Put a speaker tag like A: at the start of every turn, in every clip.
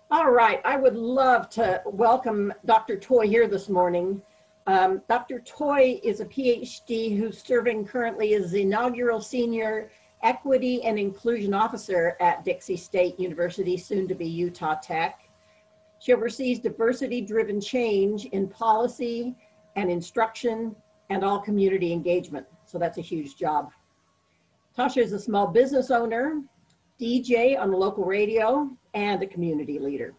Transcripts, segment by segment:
A: All right, I would love to welcome Dr. Toy here this morning. Dr. Toy is a PhD who's serving currently as the inaugural Senior Equity and Inclusion Officer at Dixie State University, soon to be Utah Tech. She oversees diversity-driven change in policy and instruction and all community engagement. So that's a huge job. Tasha is a small business owner, DJ on the local radio, and a community leader.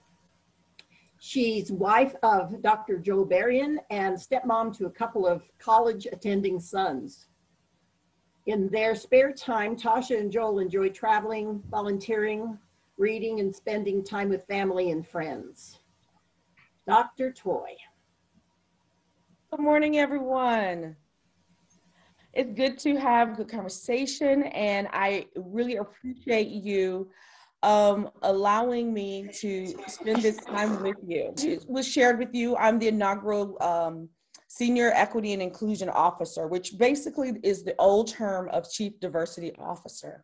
A: She's wife of Dr. Joe Berrien and stepmom to a couple of college attending sons. In their spare time, Tasha and Joel enjoy traveling, volunteering, reading, and spending time with family and friends. Dr. Toy.
B: Good morning, everyone. It's good to have a good conversation, and I really appreciate you allowing me to spend this time with you. It was shared with you, I'm the inaugural Senior Equity and Inclusion Officer, which basically is the old term of Chief Diversity Officer.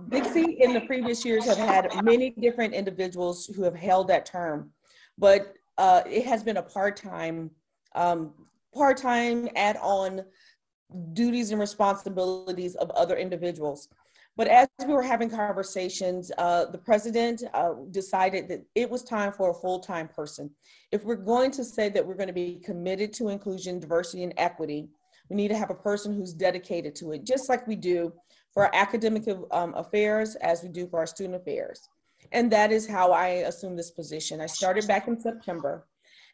B: Dixie in the previous years have had many different individuals who have held that term, but it has been a part-time add-on duties and responsibilities of other individuals. But as we were having conversations, the president decided that it was time for a full-time person. If we're going to say that we're going to be committed to inclusion, diversity, and equity, we need to have a person who's dedicated to it, just like we do for our academic affairs as we do for our student affairs. And that is how I assumed this position. I started back in September.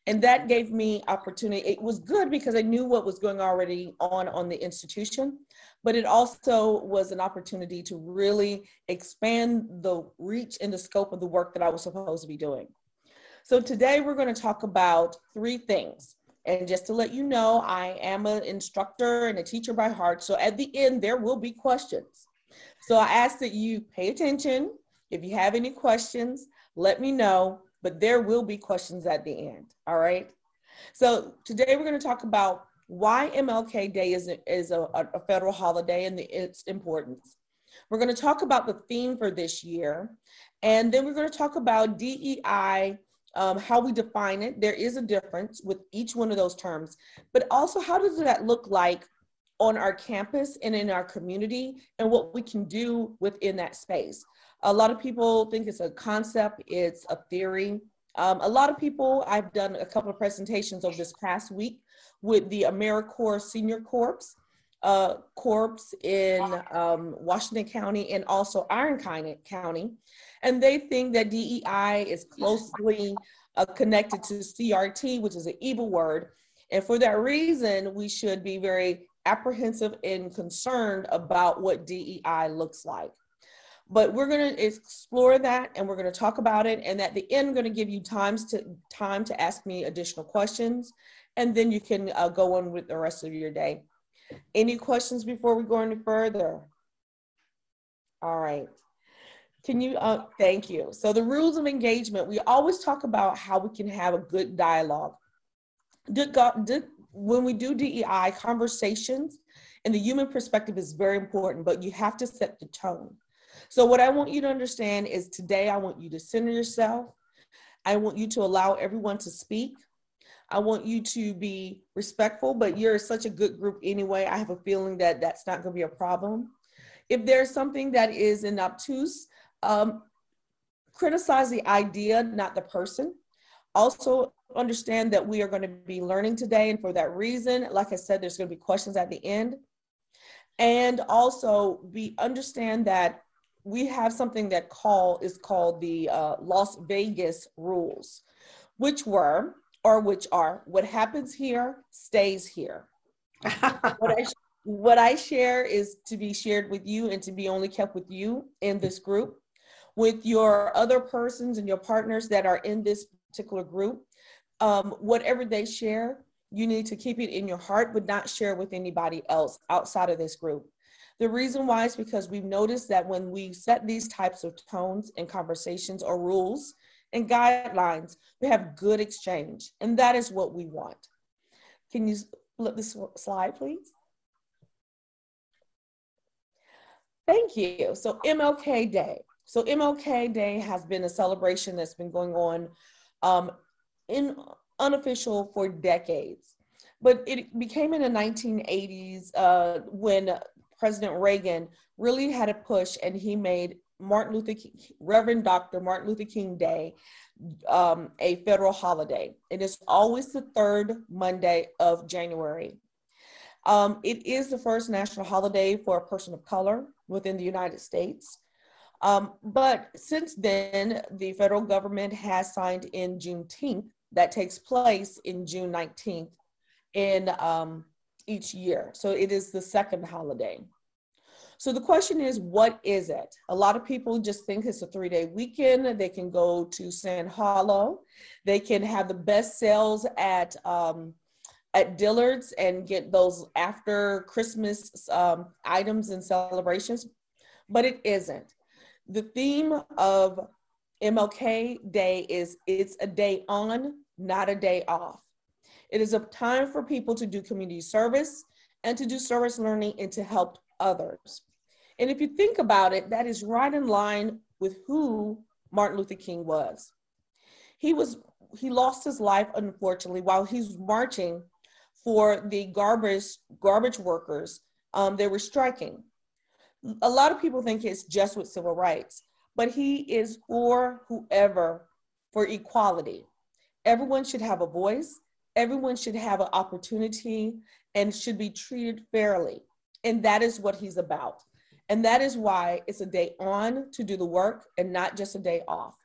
B: And that gave me opportunity. It was good because I knew what was going already on the institution, but it also was an opportunity to really expand the reach and the scope of the work that I was supposed to be doing. So today we're going to talk about 3 things. And just to let you know, I am an instructor and a teacher by heart. So at the end, there will be questions. So I ask that you pay attention. If you have any questions, let me know. But there will be questions at the end, all right? So today we're going to talk about why MLK Day is a federal holiday and its importance. We're going to talk about the theme for this year, and then we're going to talk about DEI, how we define it. There is a difference with each one of those terms, but also how does that look like on our campus and in our community and what we can do within that space. A lot of people think it's a concept, it's a theory. A lot of people, I've done a couple of presentations over this past week with the AmeriCorps Senior Corps in Washington County and also Iron County. And they think that DEI is closely connected to CRT, which is an evil word. And for that reason, we should be very apprehensive and concerned about what DEI looks like. But we're going to explore that and we're going to talk about it. And at the end, I'm going to give you time to ask me additional questions. And then you can go on with the rest of your day. Any questions before we go any further? All right. Can you, thank you. So the rules of engagement, we always talk about how we can have a good dialogue. When we do DEI, conversations and the human perspective is very important, but you have to set the tone. So what I want you to understand is today, I want you to center yourself. I want you to allow everyone to speak. I want you to be respectful, but you're such a good group anyway. I have a feeling that that's not going to be a problem. If there's something that is an obtuse, criticize the idea, not the person. Also understand that we are going to be learning today. And for that reason, like I said, there's going to be questions at the end. And also understand that we have something that is called the Las Vegas rules, which are, what happens here stays here. What I share is to be shared with you and to be only kept with you in this group. With your other persons and your partners that are in this particular group, whatever they share, you need to keep it in your heart, but not share with anybody else outside of this group. The reason why is because we've noticed that when we set these types of tones and conversations or rules and guidelines, we have good exchange, and that is what we want. Can you flip this slide, please? Thank you. So MLK Day. So MLK Day has been a celebration that's been going on in unofficial for decades. But it became in the 1980s when President Reagan really had a push, and he made Reverend Dr. Martin Luther King Day a federal holiday. It is always the third Monday of January. It is the first national holiday for a person of color within the United States. But since then, the federal government has signed in Juneteenth that takes place in June 19th in each year. So it is the second holiday. So the question is, what is it? A lot of people just think it's a 3-day weekend. They can go to Sand Hollow. They can have the best sales at Dillard's and get those after Christmas items and celebrations, but it isn't. The theme of MLK Day is it's a day on, not a day off. It is a time for people to do community service and to do service learning and to help others. And if you think about it, that is right in line with who Martin Luther King was. He lost his life, unfortunately, while he's marching for the garbage workers. They were striking. A lot of people think it's just with civil rights, but he is for equality. Everyone should have a voice. Everyone should have an opportunity and should be treated fairly. And that is what he's about. And that is why it's a day on to do the work and not just a day off.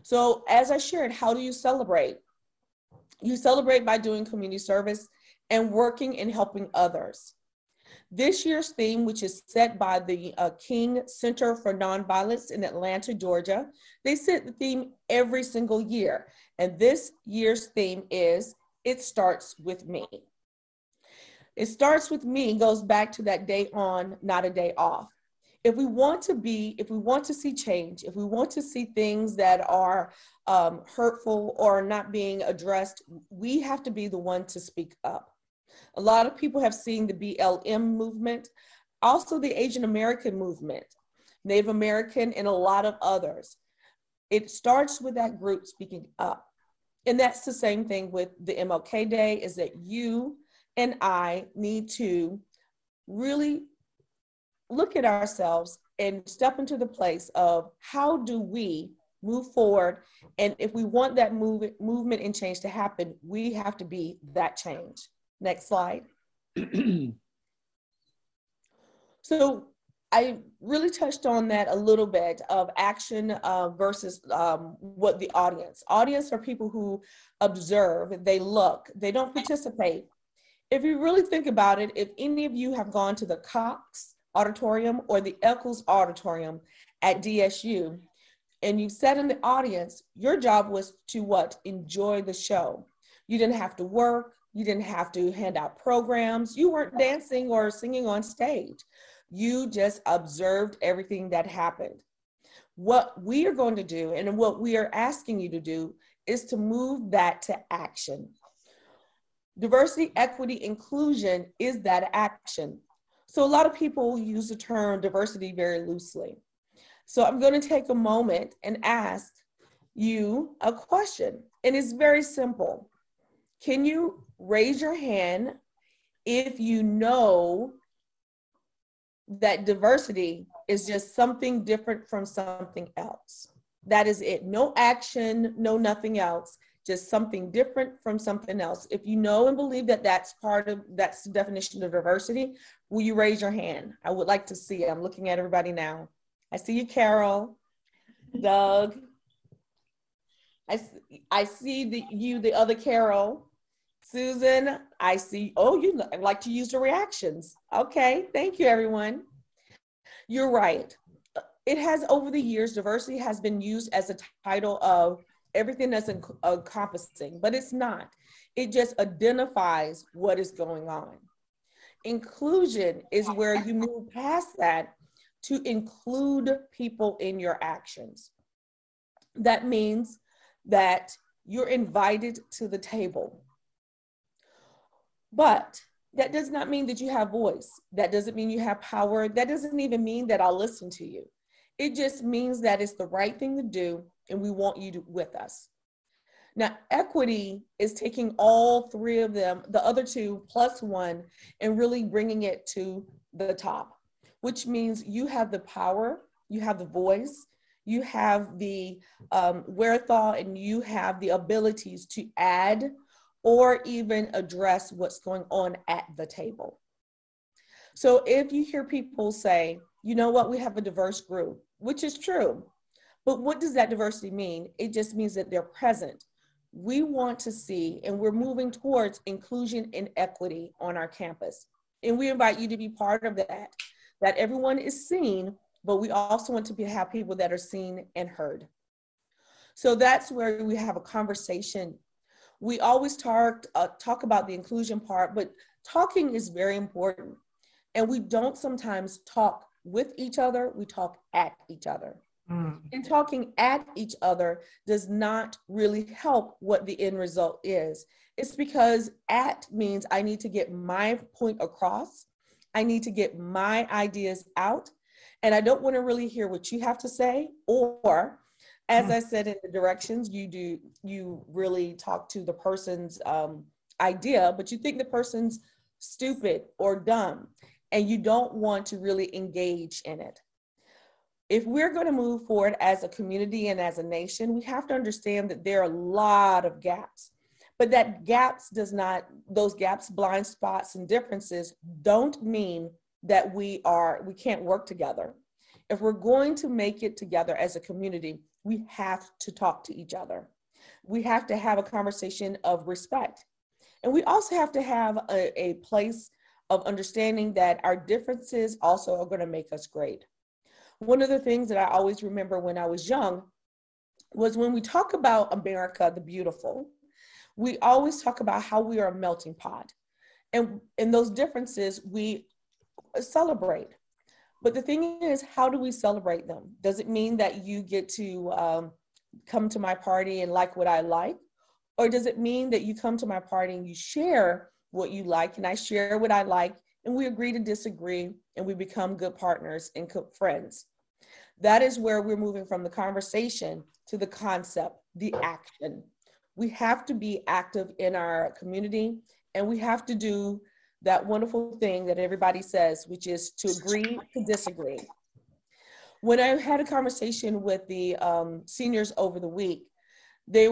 B: So as I shared, how do you celebrate? You celebrate by doing community service and working and helping others. This year's theme, which is set by the King Center for Nonviolence in Atlanta, Georgia, they set the theme every single year. And this year's theme is, it starts with me. It starts with me goes back to that day on, not a day off. If we want to see change, if we want to see things that are hurtful or not being addressed, we have to be the one to speak up. A lot of people have seen the BLM movement, also the Asian American movement, Native American, and a lot of others. It starts with that group speaking up. And that's the same thing with the MLK Day, is that you and I need to really look at ourselves and step into the place of how do we move forward. And if we want that movement and change to happen, we have to be that change. Next slide. So I really touched on that a little bit of action versus what the audience. Audience are people who observe, they look, they don't participate. If you really think about it, if any of you have gone to the Cox Auditorium or the Eccles Auditorium at DSU, and you sat in the audience, your job was to what? Enjoy the show. You didn't have to work. You didn't have to hand out programs. You weren't dancing or singing on stage. You just observed everything that happened. What we are going to do and what we are asking you to do is to move that to action. Diversity, equity, inclusion is that action. So a lot of people use the term diversity very loosely. So I'm going to take a moment and ask you a question. And it's very simple. Can you raise your hand if you know that diversity is just something different from something else? That is it. No action, no nothing else, just something different from something else. If you know and believe that that's the definition of diversity, will you raise your hand? I would like to see it. I'm looking at everybody now. I see you, Carol, Doug. I see the other Carol. Susan, I see, oh, you like to use the reactions. Okay, thank you, everyone. You're right. It has, over the years, diversity has been used as a title of everything that's encompassing, but it's not. It just identifies what is going on. Inclusion is where you move past that to include people in your actions. That means that you're invited to the table. But that does not mean that you have voice. That doesn't mean you have power. That doesn't even mean that I'll listen to you. It just means that it's the right thing to do, and we want you with us. Now, equity is taking all three of them, the other two plus one, and really bringing it to the top, which means you have the power, you have the voice, you have the wherewithal, and you have the abilities to add or even address what's going on at the table. So if you hear people say, you know what, we have a diverse group, which is true, but what does that diversity mean? It just means that they're present. We want to see, and we're moving towards inclusion and equity on our campus. And we invite you to be part of that everyone is seen, but we also want to have people that are seen and heard. So that's where we have a conversation. We always talk about the inclusion part, but talking is very important. And we don't sometimes talk with each other, we talk at each other. And talking at each other does not really help what the end result is. It's because at means I need to get my point across. I need to get my ideas out. And I don't want to really hear what you have to say. Or, as I said in the directions, you really talk to the person's idea, but you think the person's stupid or dumb, and you don't want to really engage in it. If we're going to move forward as a community and as a nation, we have to understand that there are a lot of gaps, but that those gaps, blind spots, and differences don't mean that we can't work together. If we're going to make it together as a community, we have to talk to each other. We have to have a conversation of respect. And we also have to have a place of understanding that our differences also are going to make us great. One of the things that I always remember when I was young was when we talk about America the Beautiful, we always talk about how we are a melting pot. And in those differences, we celebrate. But the thing is, how do we celebrate them? Does it mean that you get to come to my party and like what I like? Or does it mean that you come to my party and you share what you like and I share what I like, and we agree to disagree, and we become good partners and good friends? That is where we're moving from the conversation to the concept, the action. We have to be active in our community, and we have to do that wonderful thing that everybody says, which is to agree to disagree. When I had a conversation with the seniors over the week, the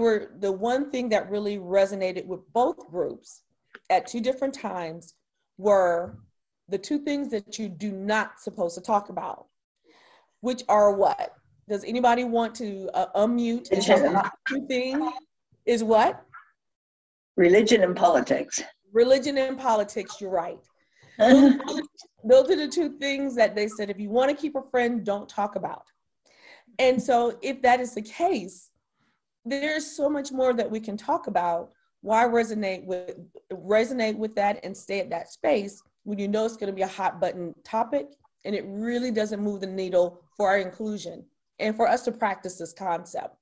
B: one thing that really resonated with both groups at two different times were the two things that you do not supposed to talk about, which are what? Does anybody want to unmute? Two things is what?
C: Religion and politics.
B: Religion and politics, you're right. Those are the two things that they said, if you want to keep a friend, don't talk about. And so if that is the case, there's so much more that we can talk about. Why resonate with that and stay at that space when you know it's going to be a hot button topic and it really doesn't move the needle for our inclusion and for us to practice this concept.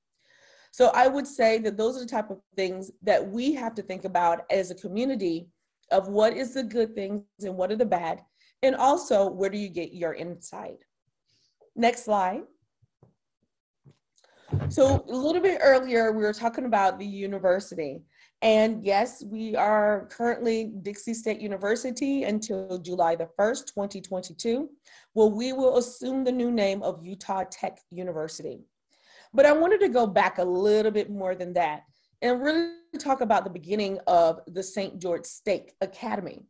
B: So I would say that those are the type of things that we have to think about as a community of what is the good things and what are the bad, and also where do you get your insight. Next slide. So a little bit earlier, we were talking about the university. And yes, we are currently Dixie State University until July the 1st, 2022. Well, we will assume the new name of Utah Tech University. But I wanted to go back a little bit more than that and really talk about the beginning of the St. George State Academy,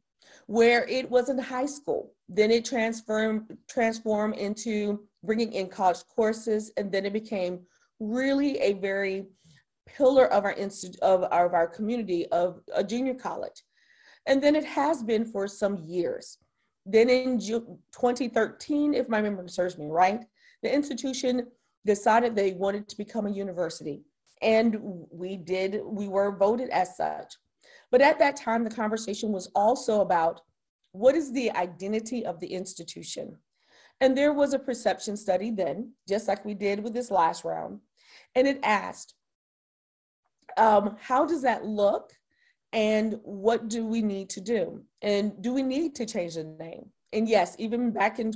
B: where it was in high school. Then it transformed into bringing in college courses, and then it became really a very pillar of our community of a junior college. And then it has been for some years. Then in 2013, if my memory serves me right, the institution decided they wanted to become a university. And we were voted as such. But at that time, the conversation was also about what is the identity of the institution? And there was a perception study then, just like we did with this last round. And it asked, how does that look? And what do we need to do? And do we need to change the name? And yes, even back in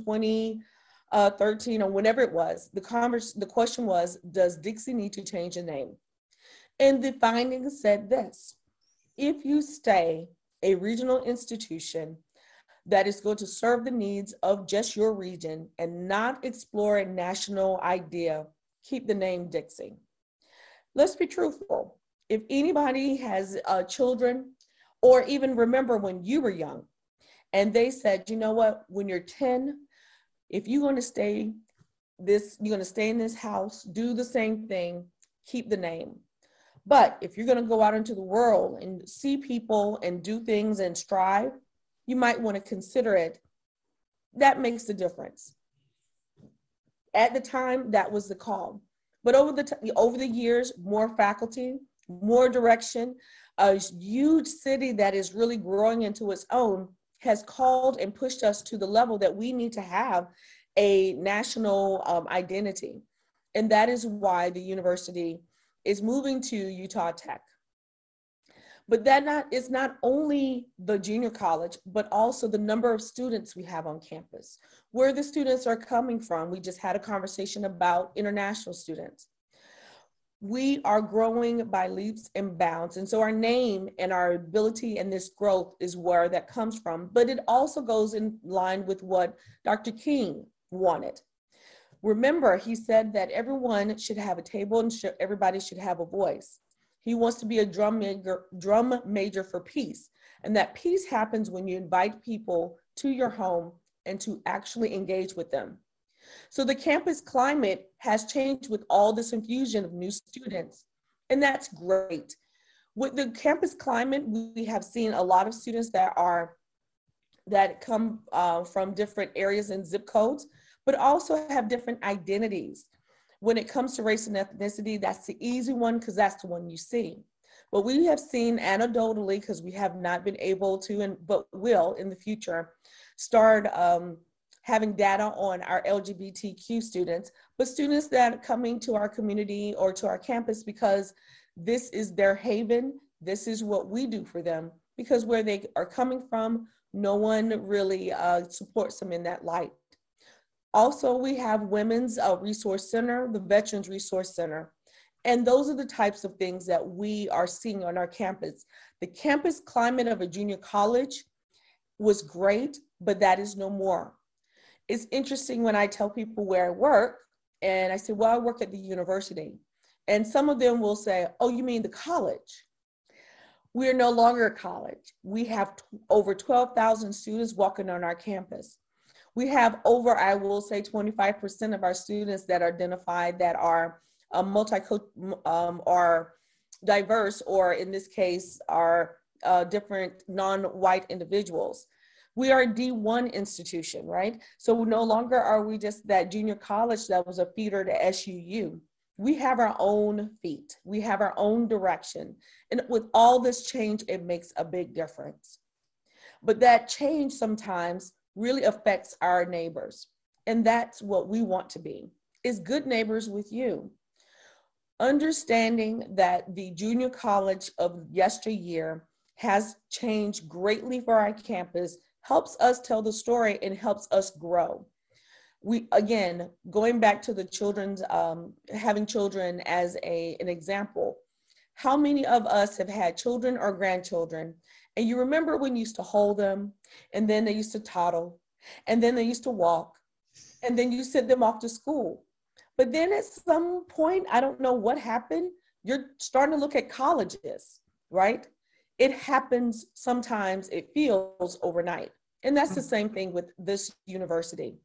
B: 13 or whenever it was, the question was, does Dixie need to change the name? And the findings said this: if you stay a regional institution that is going to serve the needs of just your region and not explore a national idea, keep the name Dixie. Let's be truthful. If anybody has children, or even remember when you were young, and they said, you know what, when you're 10, if you're going to stay in this house, do the same thing, keep the name. But if you're going to go out into the world and see people and do things and strive, you might want to consider it. That makes a difference. At the time, that was the call. But over the years, more faculty, more direction, a huge city that is really growing into its own has called and pushed us to the level that we need to have a national identity. And that is why the university is moving to Utah Tech. But it's not only the junior college, but also the number of students we have on campus, where the students are coming from. We just had a conversation about international students. We are growing by leaps and bounds. And so our name and our ability and this growth is where that comes from. But it also goes in line with what Dr. King wanted. Remember, he said that everyone should have a table and everybody should have a voice. He wants to be a drum major for peace. And that peace happens when you invite people to your home and to actually engage with them. So the campus climate has changed with all this infusion of new students, and that's great. With the campus climate, we have seen a lot of students that come from different areas and zip codes, but also have different identities. When it comes to race and ethnicity, that's the easy one because that's the one you see. But we have seen anecdotally, because we have not been able to, but will in the future, start having data on our LGBTQ students, but students that are coming to our community or to our campus because this is their haven, this is what we do for them, because where they are coming from, no one really supports them in that light. Also, we have Women's Resource Center, the Veterans Resource Center, and those are the types of things that we are seeing on our campus. The campus climate of a junior college was great, but that is no more. It's interesting when I tell people where I work, and I say, well, I work at the university. And some of them will say, oh, you mean the college? We're no longer a college. We have over 12,000 students walking on our campus. We have over, I will say, 25% of our students that are identified that are or diverse, or in this case, are different non-white individuals. We are a D1 institution, right? So no longer are we just that junior college that was a feeder to SUU. We have our own feet. We have our own direction. And with all this change, it makes a big difference. But that change sometimes really affects our neighbors. And that's what we want to be, is good neighbors with you. Understanding that the junior college of yesteryear has changed greatly for our campus helps us tell the story and helps us grow. We, again, going back to the children's, having children as an example, how many of us have had children or grandchildren, and you remember when you used to hold them, and then they used to toddle, and then they used to walk, and then you sent them off to school. But then at some point, I don't know what happened, you're starting to look at colleges, right? It happens sometimes, it feels overnight. And that's the same thing with this university.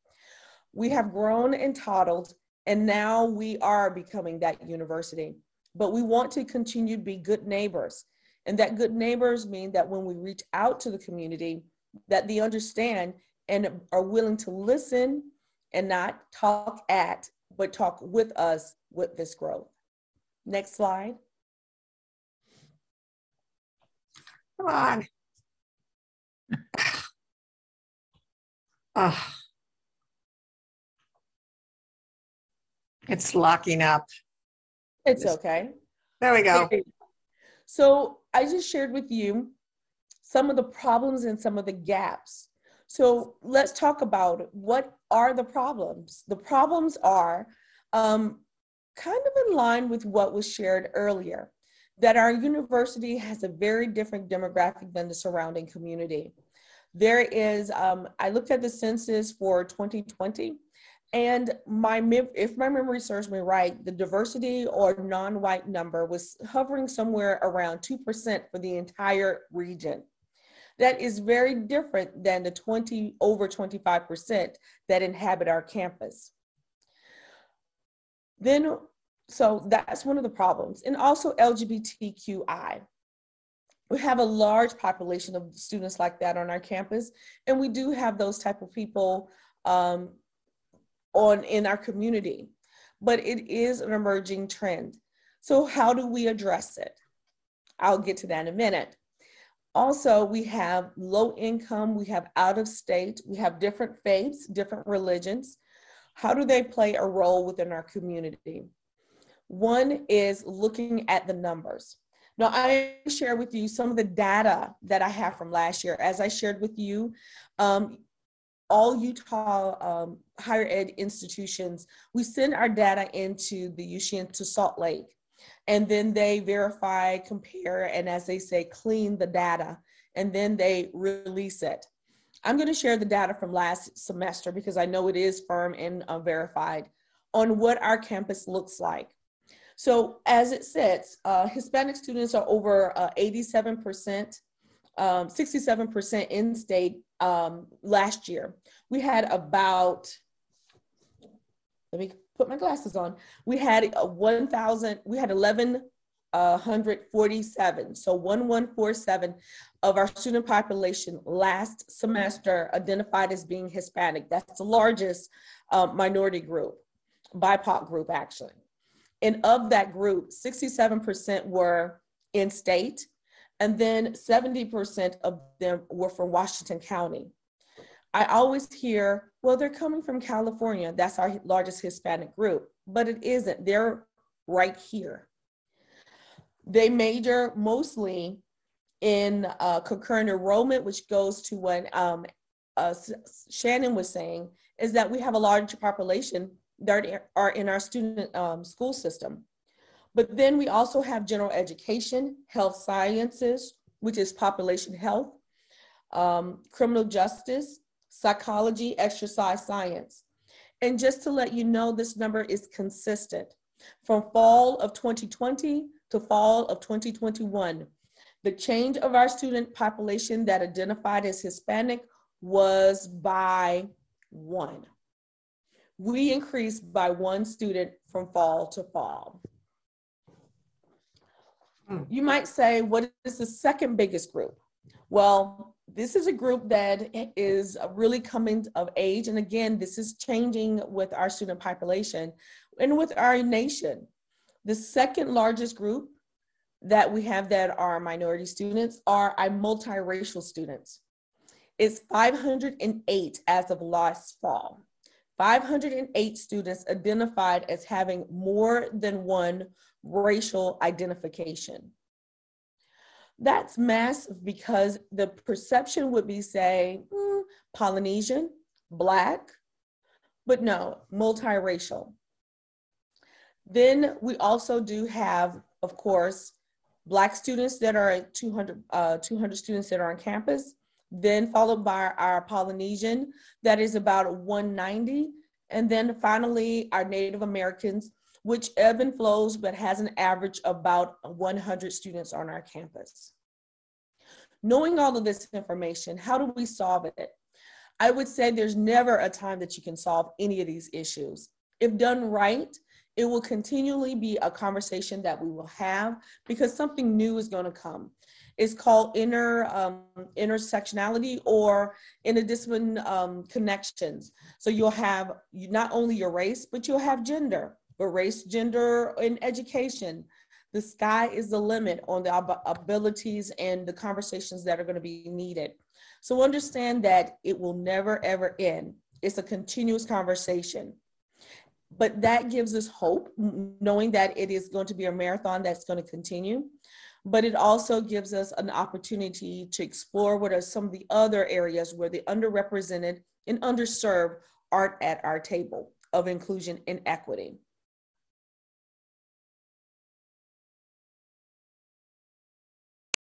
B: We have grown and toddled, and now we are becoming that university. But we want to continue to be good neighbors. And that good neighbors mean that when we reach out to the community, that they understand and are willing to listen and not talk at, but talk with us with this growth. Next slide.
D: Come on. Oh. It's locking up.
B: It's okay.
D: There we go.
B: So I just shared with you some of the problems and some of the gaps. So let's talk about what are the problems. The problems are kind of in line with what was shared earlier, that our university has a very different demographic than the surrounding community. There is, I looked at the census for 2020, and if my memory serves me right, the diversity or non-white number was hovering somewhere around 2% for the entire region. That is very different than the over 25% that inhabit our campus. Then, so that's one of the problems. And also LGBTQI. We have a large population of students like that on our campus, and we do have those type of people in our community, but it is an emerging trend. So how do we address it? I'll get to that in a minute. Also, we have low income, we have out of state, we have different faiths, different religions. How do they play a role within our community? One is looking at the numbers. Now, I share with you some of the data that I have from last year. As I shared with you, all Utah higher ed institutions, we send our data into the USHN to Salt Lake. And then they verify, compare, and as they say, clean the data, and then they release it. I'm going to share the data from last semester because I know it is firm and verified on what our campus looks like. So as it sits, Hispanic students are over 87%, 67% in state last year. We had about, let me put my glasses on. We had 1,147, so 1147 of our student population last semester identified as being Hispanic. That's the largest minority group, BIPOC group actually. And of that group, 67% were in state, and then 70% of them were from Washington County. I always hear, well, they're coming from California. That's our largest Hispanic group, but it isn't. They're right here. They major mostly in concurrent enrollment, which goes to what Shannon was saying, is that we have a large population that are in our student school system. But then we also have general education, health sciences, which is population health, criminal justice, psychology, exercise science. And just to let you know, this number is consistent. From fall of 2020 to fall of 2021, the change of our student population that identified as Hispanic was by 1. We increased by 1 student from fall to fall. You might say, what is the second biggest group? Well, this is a group that is really coming of age. And again, this is changing with our student population and with our nation. The second largest group that we have that are minority students are our multiracial students. It's 508 as of last fall. 508 students identified as having more than 1 racial identification. That's massive because the perception would be, say, Polynesian, Black, but no, multiracial. Then we also do have, of course, Black students that are 200 students that are on campus, then followed by our Polynesian, that is about 190. And then finally, our Native Americans, which ebb and flows, but has an average of about 100 students on our campus. Knowing all of this information, how do we solve it? I would say there's never a time that you can solve any of these issues. If done right, it will continually be a conversation that we will have because something new is going to come. It's called intersectionality or interdisciplinary connections. So you'll have not only your race, but you'll have gender, but race, gender, and education. The sky is the limit on the abilities and the conversations that are going to be needed. So understand that it will never, ever end. It's a continuous conversation. But that gives us hope, knowing that it is going to be a marathon that's going to continue. but it also gives us an opportunity to explore what are some of the other areas where the underrepresented and underserved aren't at our table of inclusion and equity.